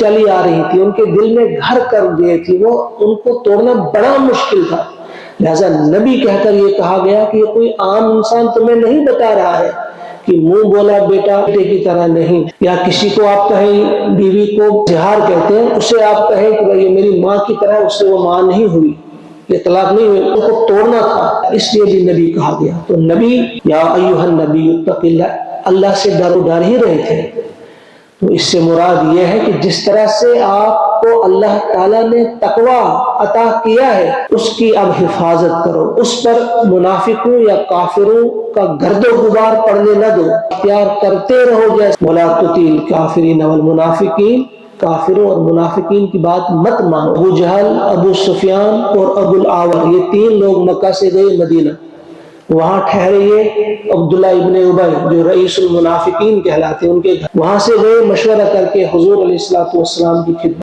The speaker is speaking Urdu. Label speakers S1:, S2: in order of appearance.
S1: چلی آ رہی تھی، ان کے دل میں گھر کر گئے تھی، وہ ان کو توڑنا بڑا مشکل تھا۔ لہذا نبی کہہ کر یہ کہا گیا کہ یہ کوئی عام انسان تمہیں نہیں بتا رہا ہے کہ منہ بولا بیٹا بیٹے کی طرح نہیں، یا کسی کو آپ کہیں بیوی کو جہار کہتے ہیں، اسے آپ کہیں کہ یہ میری ماں کی طرح، اس سے وہ ماں نہیں ہوئی، یہ طلاق نہیں ہوئی، ان کو توڑنا تھا، اس لیے بھی نبی کہا گیا۔ تو نبی یا ایھا النبی اتق اللہ، اللہ سے ڈر ہی رہے تھے۔ تو اس سے مراد یہ ہے کہ جس طرح سے آپ کو اللہ تعالیٰ نے تقوی عطا کیا ہے، اس کی اب حفاظت کرو، اس پر منافقوں یا کافروں کا گرد و غبار پڑنے نہ دو، اختیار کرتے رہو جیسے وَلَا تُطِیعِ الْکَافِرِینَ وَالْمُنَافِقِینَ، کافروں اور منافقین کی بات مت مانو۔ ابو جہل، ابو سفیان اور ابو الاعور، یہ تین لوگ مکہ سے گئے مدینہ، وہاں ٹھہرے یہ عبداللہ ابن ابی جو رئیس المنافقین کہلاتے ہیں، ان کے گھر، وہاں سے گئے مشورہ کر کے حضور علیہ الصلوۃ والسلام کی خدمت